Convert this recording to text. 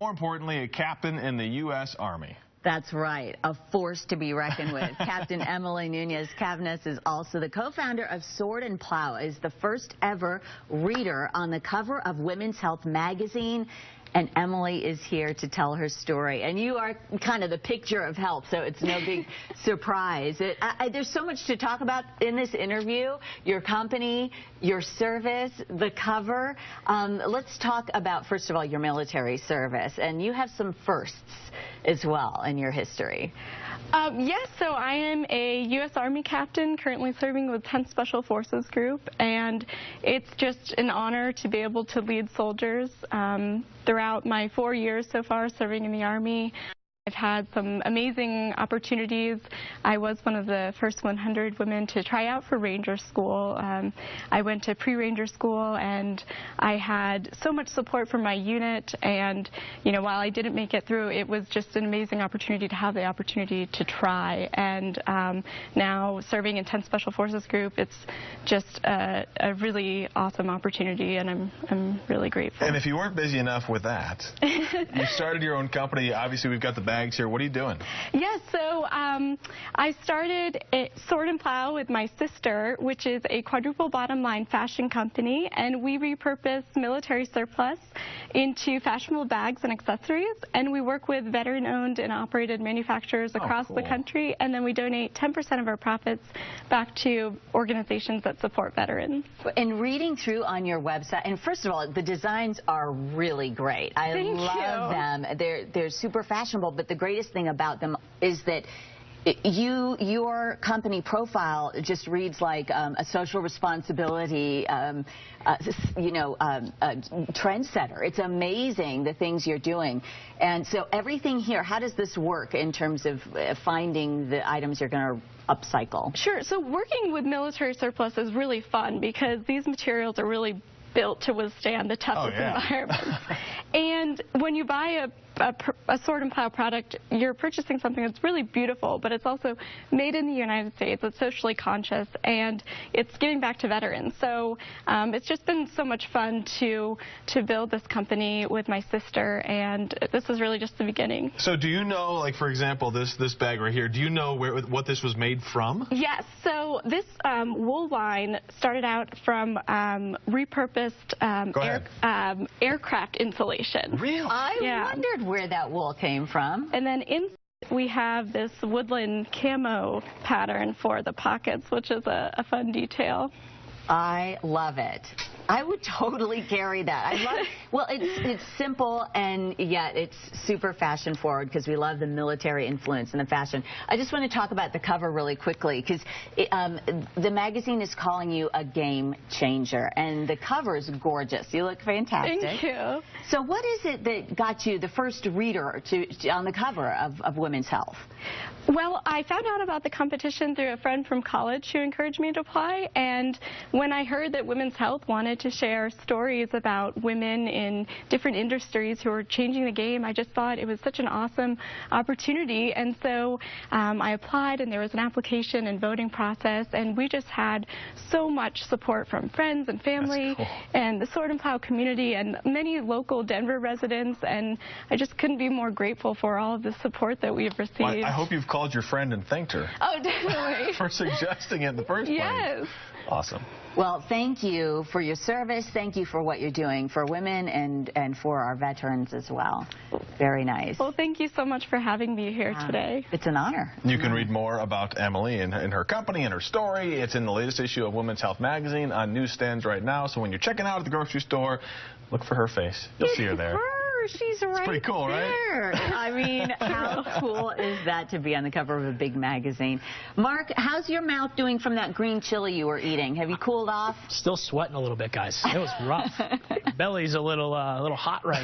more importantly, a captain in the U.S. Army. That's right, a force to be reckoned with. Captain Emily Nunez Cavness is also the co-founder of Sword and Plow, is the first ever reader on the cover of Women's Health magazine. And Emily is here to tell her story. And you are kind of the picture of health, so it's no big surprise. There's so much to talk about in this interview. Your company, your service, the cover. Let's talk about, first of all, your military service. And you have some firsts as well in your history. Yes, so I am a U.S. Army captain currently serving with 10th Special Forces Group, and it's just an honor to be able to lead soldiers throughout my 4 years so far serving in the Army. I've had some amazing opportunities. I was one of the first 100 women to try out for Ranger School. I went to pre-Ranger School, and I had so much support from my unit. And, you know, while I didn't make it through, it was just an amazing opportunity to have the opportunity to try. And now serving in 10th Special Forces Group, it's just a really awesome opportunity, and I'm really grateful. And if you weren't busy enough with that, you started your own company. Obviously, we've got the bags here. What are you doing? Yes, so I started Sword and Plow with my sister, which is a quadruple bottom line fashion company, and we repurpose military surplus into fashionable bags and accessories, and we work with veteran-owned and operated manufacturers across the country, and then we donate 10% of our profits back to organizations that support veterans. And reading through on your website, and first of all, the designs are really great. I love them. They're super fashionable, but the greatest thing about them is that your company profile just reads like a social responsibility, trendsetter. It's amazing the things you're doing. And so everything here, how does this work in terms of finding the items you're going to upcycle? Sure. So working with military surplus is really fun because these materials are really built to withstand the toughest environments. And when you buy a Sword and Plow product, you're purchasing something that's really beautiful, but it's also made in the United States. It's socially conscious, and it's giving back to veterans. So it's just been so much fun to build this company with my sister, and this is really just the beginning. So do you know, like for example, this bag right here, do you know what this was made from? Yes. So this wool line started out from repurposed aircraft insulation. Really? I wondered where that wool came from. And then we have this woodland camo pattern for the pockets, which is a fun detail. I love it. I would totally carry that. I love. Well, it's simple, and yet it's super fashion forward because we love the military influence in the fashion. I just want to talk about the cover really quickly because the magazine is calling you a game changer, and the cover is gorgeous. You look fantastic. Thank you. So what is it that got you the first reader on the cover of Women's Health? Well, I found out about the competition through a friend from college who encouraged me to apply, and when I heard that Women's Health wanted to share stories about women in different industries who are changing the game, I just thought it was such an awesome opportunity, and so I applied, and there was an application and voting process, and we just had so much support from friends and family and the Sword and Plow community and many local Denver residents, and I just couldn't be more grateful for all of the support that we've received. Well, I hope you've called your friend and thanked her. Oh, definitely. For suggesting it in the first place. Yes. Awesome. Well, thank you for your service. Thank you for what you're doing for women and for our veterans as well. Very nice. Well, thank you so much for having me here today. It's an honor. You can read more about Emily and her company and her story. It's in the latest issue of Women's Health magazine on newsstands right now. So when you're checking out at the grocery store, look for her face. You'll see her there. She's right pretty cool, there. Right? I mean, how cool is that to be on the cover of a big magazine? Mark, how's your mouth doing from that green chili you were eating? Have you cooled off? Still sweating a little bit, guys. It was rough. Belly's a little hot right now.